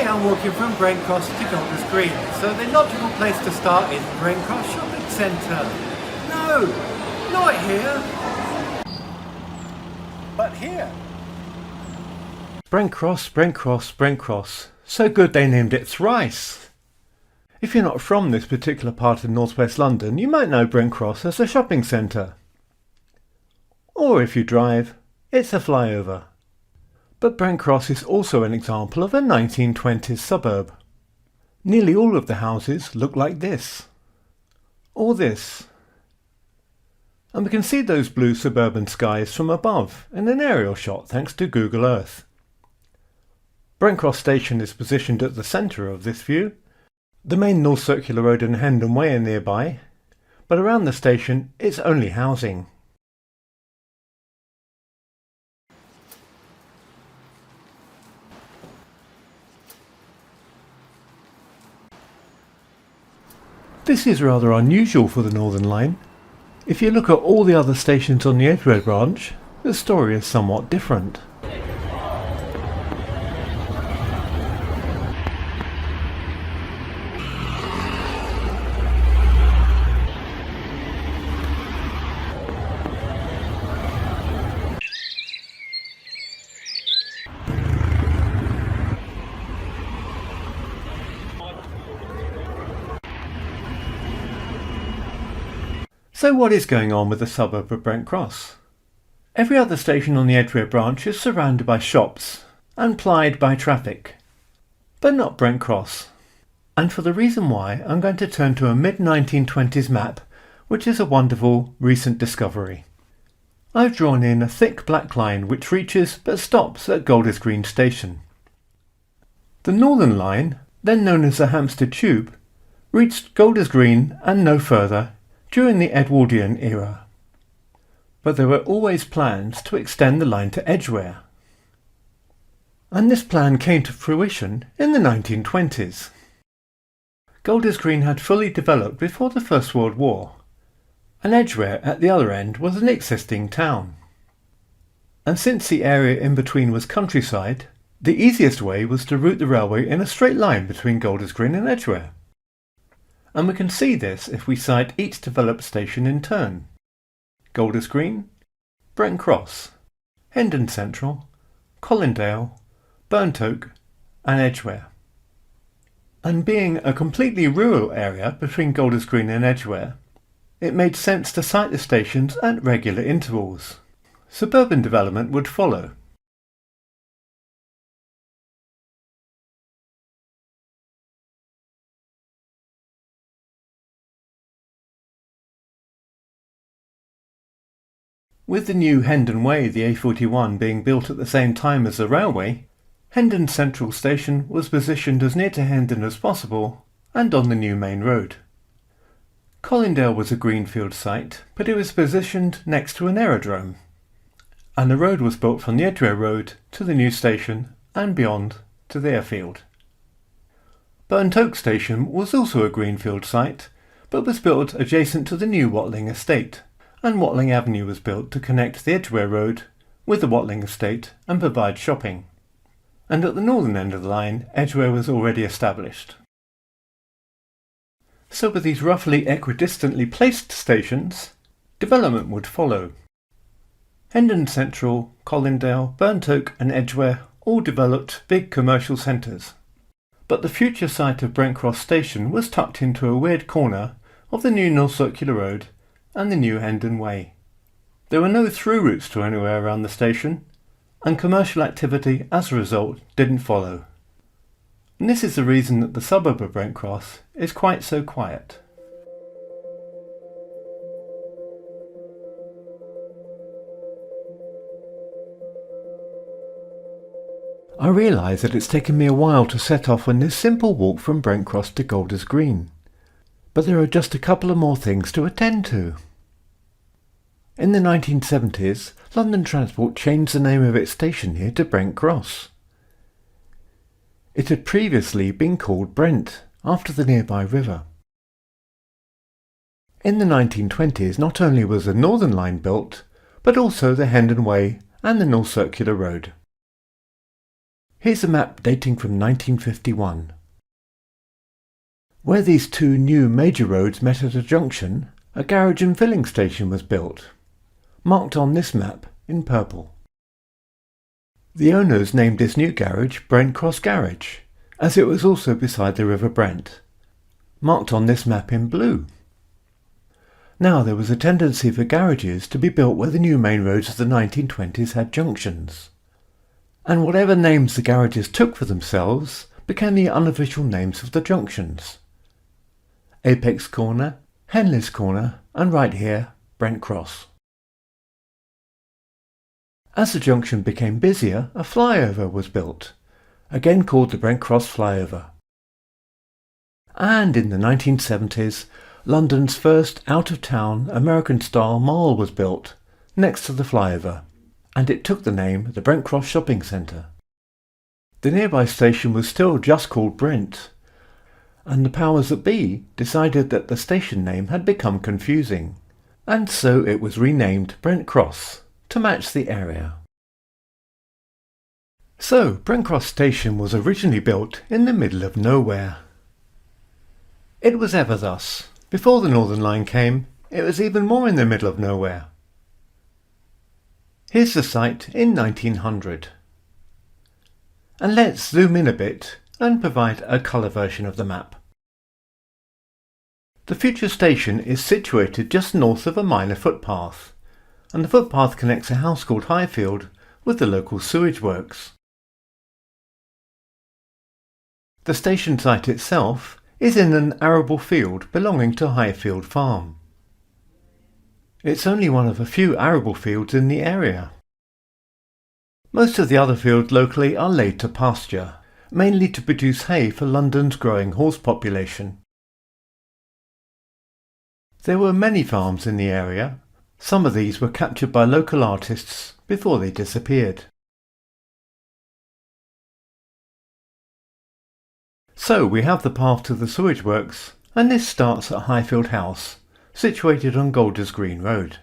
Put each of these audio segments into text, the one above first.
I'm walking from Brent Cross to Golders Green, so the logical place to start is Brent Cross Shopping Centre. No, not here, but here. Brent Cross, Brent Cross, Brent Cross. So good they named it thrice. If you're not from this particular part of northwest London, you might know Brent Cross as a shopping centre. Or if you drive, it's a flyover. But Brent Cross is also an example of a 1920s suburb. Nearly all of the houses look like this. Or this. And we can see those blue suburban skies from above in an aerial shot thanks to Google Earth. Brent Cross Station is positioned at the centre of this view. The main North Circular Road and Hendon Way are nearby, but around the station it's only housing. This is rather unusual for the Northern Line. If you look at all the other stations on the Edgware Branch, the story is somewhat different. So what is going on with the suburb of Brent Cross? Every other station on the Edgware Branch is surrounded by shops and plied by traffic, but not Brent Cross. And for the reason why, I'm going to turn to a mid-1920s map, which is a wonderful recent discovery. I've drawn in a thick black line which reaches but stops at Golders Green Station. The Northern Line, then known as the Hampstead Tube, reached Golders Green and no further during the Edwardian era. But there were always plans to extend the line to Edgware. And this plan came to fruition in the 1920s. Golders Green had fully developed before the First World War, and Edgware at the other end was an existing town. And since the area in between was countryside, the easiest way was to route the railway in a straight line between Golders Green and Edgware. And we can see this if we cite each developed station in turn. Golders Green, Brent Cross, Hendon Central, Colindale, Burnt Oak and Edgware. And being a completely rural area between Golders Green and Edgware, it made sense to cite the stations at regular intervals. Suburban development would follow. With the new Hendon Way, the A41, being built at the same time as the railway, Hendon Central Station was positioned as near to Hendon as possible and on the new main road. Colindale was a greenfield site, but it was positioned next to an aerodrome, and the road was built from the Edgware Road to the new station and beyond to the airfield. Burnt Oak Station was also a greenfield site, but was built adjacent to the new Watling Estate, and Watling Avenue was built to connect the Edgware Road with the Watling Estate and provide shopping. And at the northern end of the line, Edgware was already established. So with these roughly equidistantly placed stations, development would follow. Hendon Central, Colindale, Burnt Oak and Edgware all developed big commercial centres. But the future site of Brent Cross Station was tucked into a weird corner of the new North Circular Road and the new Hendon Way. There were no through routes to anywhere around the station, and commercial activity as a result didn't follow. And this is the reason that the suburb of Brent Cross is quite so quiet. I realise that it's taken me a while to set off on this simple walk from Brent Cross to Golders Green, but there are just a couple of more things to attend to. In the 1970s, London Transport changed the name of its station here to Brent Cross. It had previously been called Brent, after the nearby river. In the 1920s, not only was the Northern Line built, but also the Hendon Way and the North Circular Road. Here's a map dating from 1951. Where these two new major roads met at a junction, a garage and filling station was built, marked on this map in purple. The owners named this new garage Brent Cross Garage, as it was also beside the River Brent, marked on this map in blue. Now there was a tendency for garages to be built where the new main roads of the 1920s had junctions, and whatever names the garages took for themselves became the unofficial names of the junctions. Apex Corner, Henley's Corner, and right here, Brent Cross. As the junction became busier, a flyover was built, again called the Brent Cross Flyover. And in the 1970s, London's first out-of-town American-style mall was built, next to the flyover, and it took the name the Brent Cross Shopping Centre. The nearby station was still just called Brent, and the powers that be decided that the station name had become confusing, and so it was renamed Brent Cross to match the area. So, Brent Cross Station was originally built in the middle of nowhere. It was ever thus. Before the Northern Line came, it was even more in the middle of nowhere. Here's the site in 1900. And let's zoom in a bit and provide a colour version of the map. The future station is situated just north of a minor footpath, and the footpath connects a house called Highfield with the local sewage works. The station site itself is in an arable field belonging to Highfield Farm. It's only one of a few arable fields in the area. Most of the other fields locally are laid to pasture, mainly to produce hay for London's growing horse population. There were many farms in the area. Some of these were captured by local artists before they disappeared. So we have the path to the sewage works, and this starts at Highfield House, situated on Golders Green Road.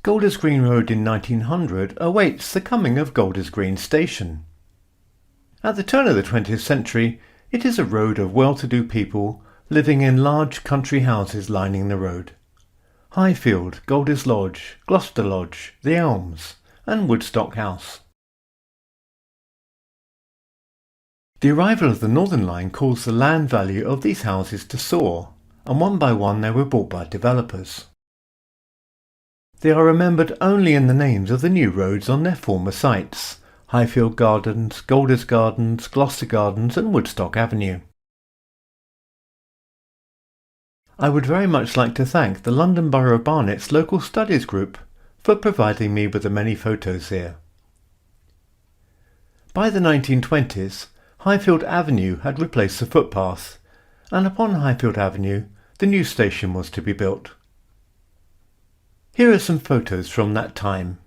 Golders Green Road in 1900 awaits the coming of Golders Green Station. At the turn of the 20th century, it is a road of well-to-do people living in large country houses lining the road. Highfield, Golders Lodge, Gloucester Lodge, The Elms, and Woodstock House. The arrival of the Northern Line caused the land value of these houses to soar, and one by one they were bought by developers. They are remembered only in the names of the new roads on their former sites: Highfield Gardens, Golders Gardens, Gloucester Gardens and Woodstock Avenue. I would very much like to thank the London Borough Barnet's Local Studies Group for providing me with the many photos here. By the 1920s, Highfield Avenue had replaced the footpath, and upon Highfield Avenue the new station was to be built. Here are some photos from that time.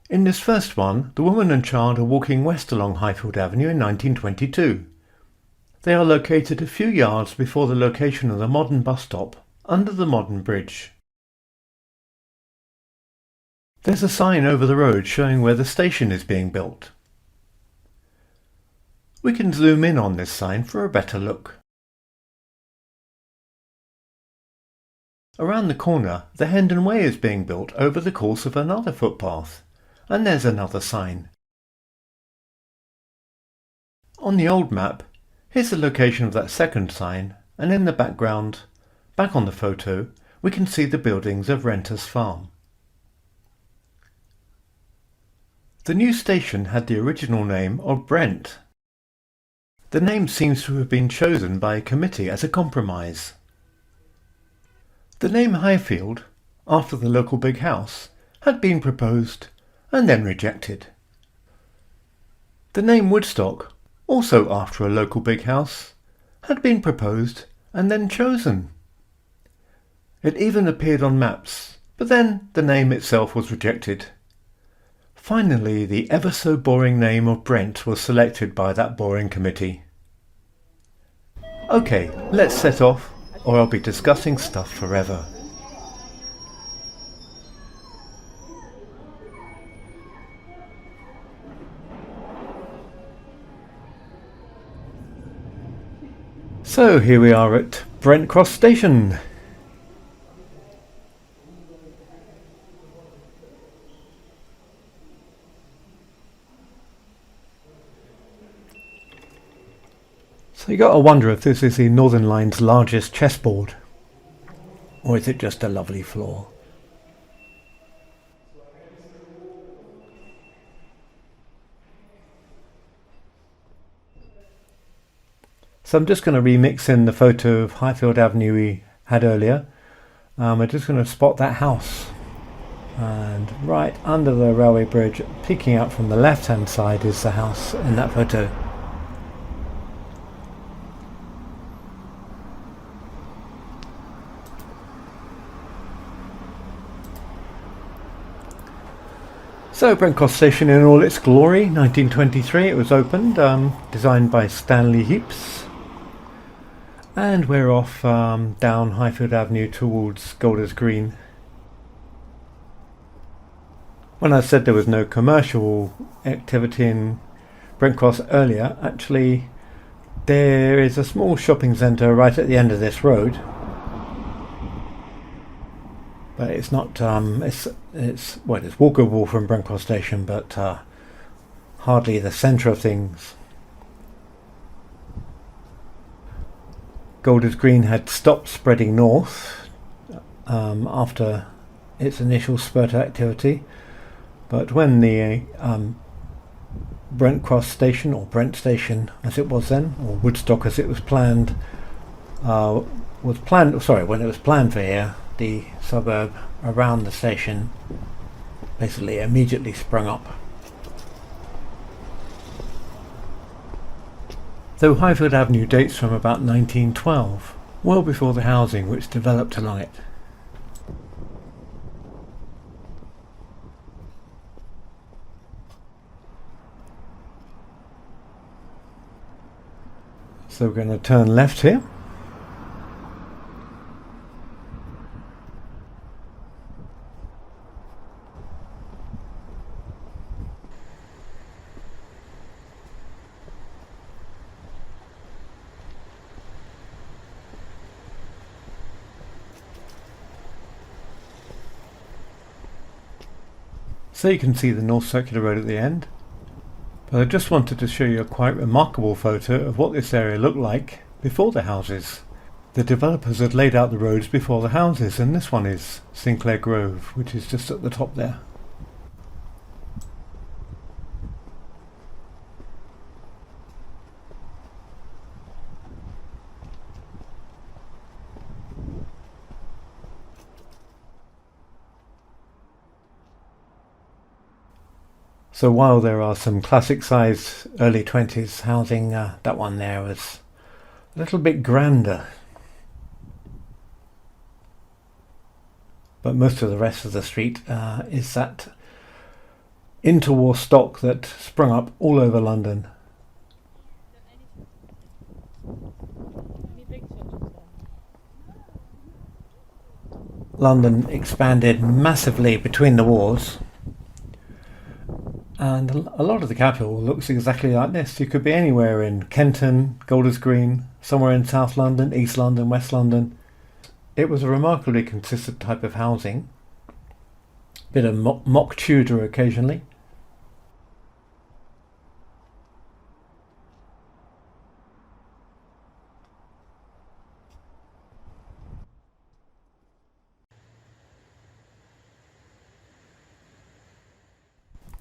In this first one, the woman and child are walking west along Highfield Avenue in 1922. They are located a few yards before the location of the modern bus stop under the modern bridge. There's a sign over the road showing where the station is being built. We can zoom in on this sign for a better look. Around the corner, the Hendon Way is being built over the course of another footpath, and there's another sign. On the old map, here's the location of that second sign, and in the background, back on the photo, we can see the buildings of Renters Farm. The new station had the original name of Brent. The name seems to have been chosen by a committee as a compromise. The name Highfield, after the local big house, had been proposed and then rejected. The name Woodstock, also after a local big house, had been proposed and then chosen. It even appeared on maps, but then the name itself was rejected. Finally, the ever so boring name of Brent was selected by that boring committee. Okay, let's set off, or I'll be discussing stuff forever. So here we are at Brent Cross Station. So you got to wonder if this is the Northern Line's largest chessboard, or is it just a lovely floor? So I'm just going to remix in the photo of Highfield Avenue we had earlier. We're just going to spot that house, and right under the railway bridge, peeking out from the left hand side, is the house in that photo. So Brent Cross Station in all its glory, 1923 it was opened, designed by Stanley Heaps. And we're off down Highfield Avenue towards Golders Green. When I said there was no commercial activity in Brent Cross earlier, actually there is a small shopping centre right at the end of this road. But it's not, it's walkable from Brent Cross Station, but hardly the centre of things. Golders Green had stopped spreading north after its initial spurt of activity, but when the Brent Cross Station, or Brent Station as it was then, or Woodstock as it was planned, when it was planned for here, the suburb around the station basically immediately sprung up. Though Highfield Avenue dates from about 1912, well before the housing which developed along it. So we're going to turn left here. So you can see the North Circular Road at the end, but I just wanted to show you a quite remarkable photo of what this area looked like before the houses. The developers had laid out the roads before the houses, and this one is Sinclair Grove, which is just at the top there. So while there are some classic size early 20s housing, that one there was a little bit grander. But most of the rest of the street is that interwar stock that sprung up all over London. London expanded massively between the wars. And a lot of the capital looks exactly like this. You could be anywhere in Kenton, Golders Green, somewhere in South London, East London, West London. It was a remarkably consistent type of housing. Bit of mock Tudor occasionally.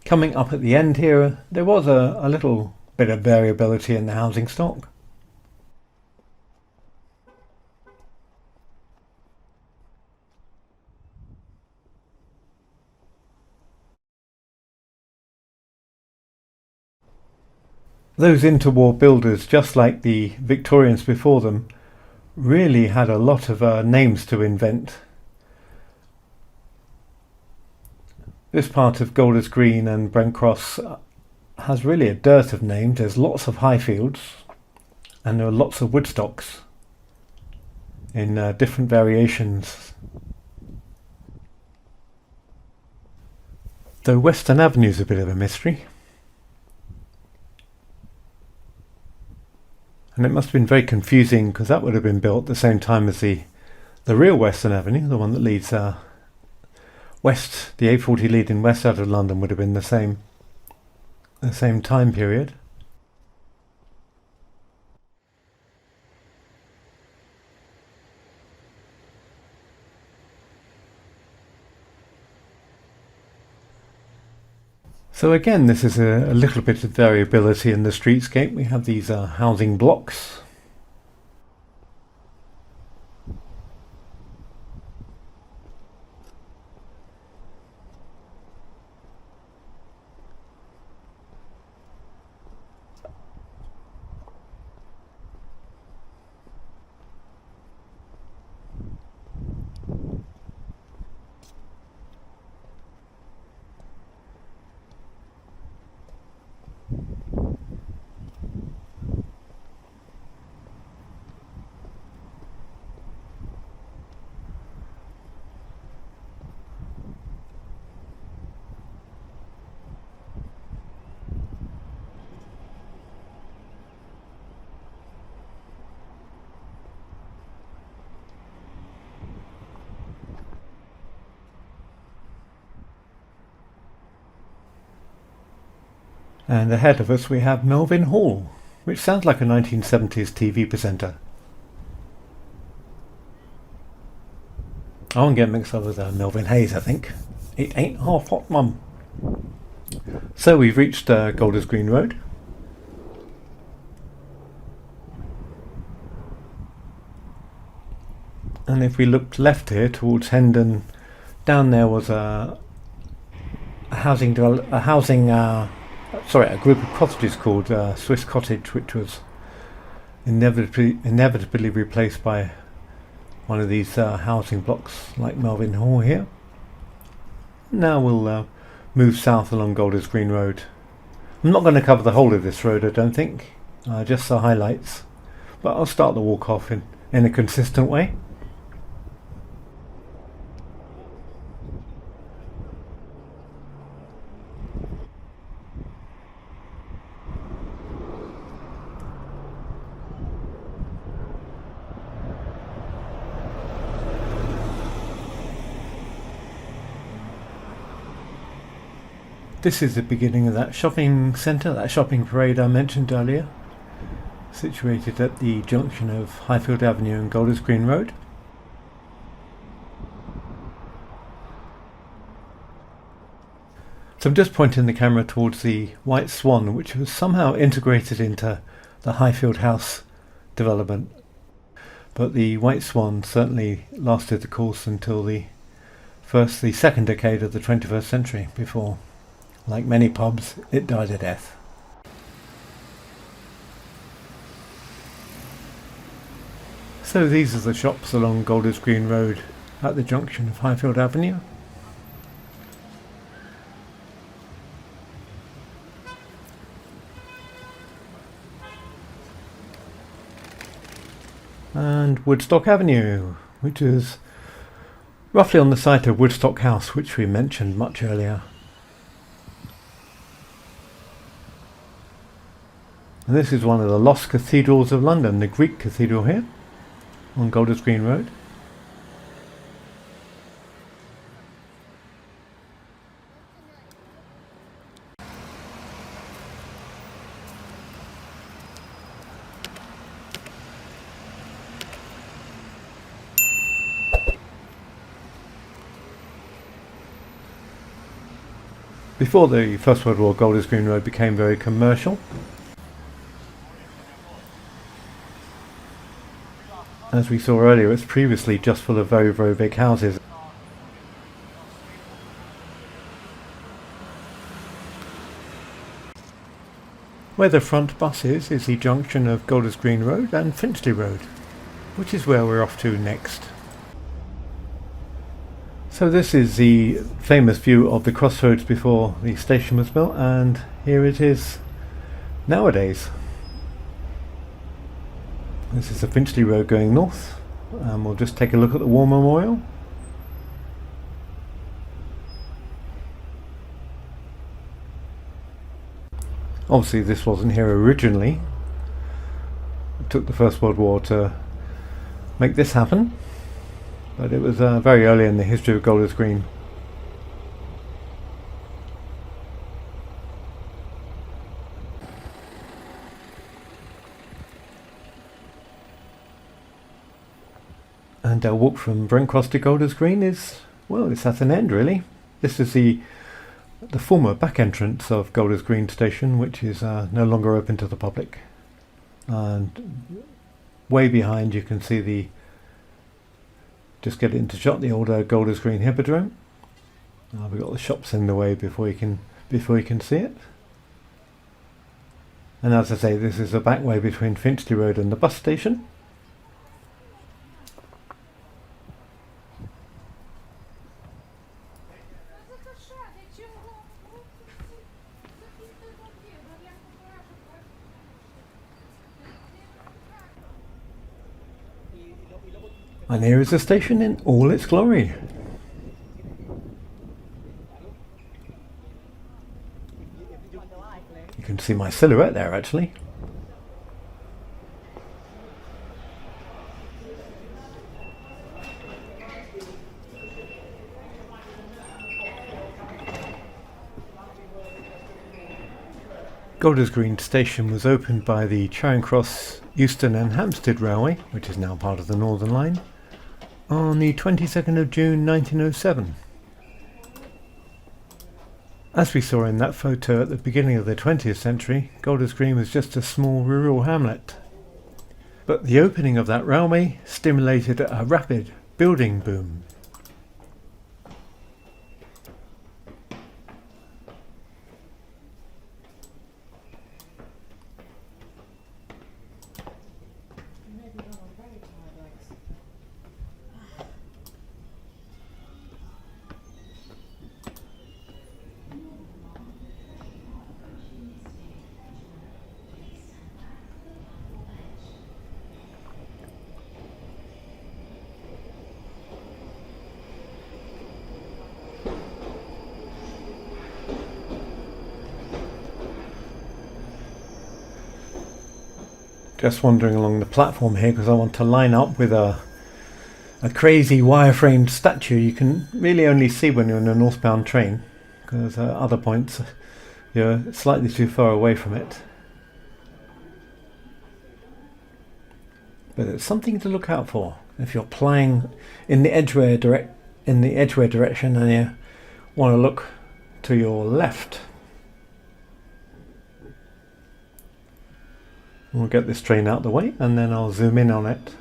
Coming up at the end here, there was a little bit of variability in the housing stock. Those interwar builders, just like the Victorians before them, really had a lot of names to invent. This part of Golders Green and Brent Cross has really a dearth of names. There's lots of Highfields and there are lots of Woodstocks in different variations. Though Western Avenue's a bit of a mystery. And it must have been very confusing because that would have been built at the same time as the real Western Avenue, the one that leads west, the A40 leading west out of London would have been the same time period. So again, this is a little bit of variability in the streetscape. We have these housing blocks. And ahead of us we have Melvin Hall, which sounds like a 1970s TV presenter. I won't get mixed up with Melvin Hayes, I think. It ain't half hot, mum. So we've reached Golders Green Road. And if we looked left here towards Hendon, down there was a group of cottages called Swiss Cottage, which was inevitably replaced by one of these housing blocks like Melvin Hall here. Now we'll move south along Golders Green Road. I'm not going to cover the whole of this road, I don't think, just the highlights, but I'll start the walk off in a consistent way. This is the beginning of that shopping centre, that shopping parade I mentioned earlier, situated at the junction of Highfield Avenue and Golders Green Road. So I'm just pointing the camera towards the White Swan, which was somehow integrated into the Highfield House development. But the White Swan certainly lasted the course until the second decade of the 21st century, before, like many pubs, it died a death. So these are the shops along Golders Green Road at the junction of Highfield Avenue. And Woodstock Avenue, which is roughly on the site of Woodstock House, which we mentioned much earlier. And this is one of the lost cathedrals of London, the Greek cathedral here on Golders Green Road. Before the First World War, Golders Green Road became very commercial. As we saw earlier, it's previously just full of very, very big houses. Where the front bus is the junction of Golders Green Road and Finchley Road, which is where we're off to next. So this is the famous view of the crossroads before the station was built, and here it is nowadays. This is the Finchley Road going north, and we'll just take a look at the War Memorial. Obviously this wasn't here originally, It took the First World War to make this happen, but it was very early in the history of Golders Green. And our walk from Brent Cross to Golders Green is, well, it's at an end really. This is the former back entrance of Golders Green station, which is no longer open to the public. And way behind you can see just get into shot, the old Golders Green Hippodrome. We've got the shops in the way before you can see it. And as I say, this is the back way between Finchley Road and the bus station. And here is the station in all its glory. You can see my silhouette there actually. Golders Green station was opened by the Charing Cross, Euston and Hampstead Railway, which is now part of the Northern Line, on the 22nd of June 1907. As we saw in that photo at the beginning of the 20th century, Golders Green was just a small rural hamlet. But the opening of that railway stimulated a rapid building boom. Just wandering along the platform here because I want to line up with a crazy wire-framed statue you can really only see when you're in a northbound train, because at other points you're slightly too far away from it. But it's something to look out for if you're plying in the Edgware direction and you want to look to your left. We'll get this train out the way and then I'll zoom in on it.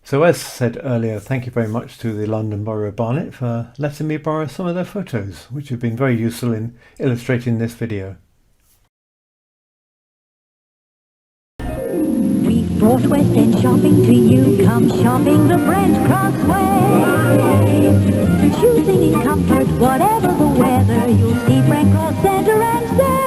So as said earlier, thank you very much to the London Borough of Barnet for letting me borrow some of their photos, which have been very useful in illustrating this video. Brought West End shopping to you. Come shopping the Brent Cross West. Choosing in comfort, whatever the weather, you'll see Brent Cross Centre and stay.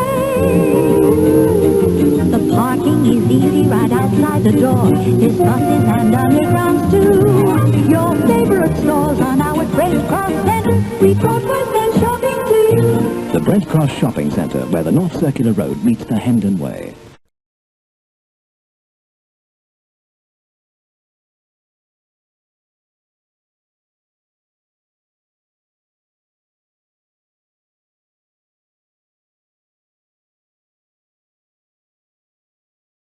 The parking is easy right outside the door. There's buses and undergrounds too. Your favourite stores are now at Brent Cross Centre. We brought West End shopping to you. The Brent Cross Shopping Centre, where the North Circular Road meets the Hendon Way.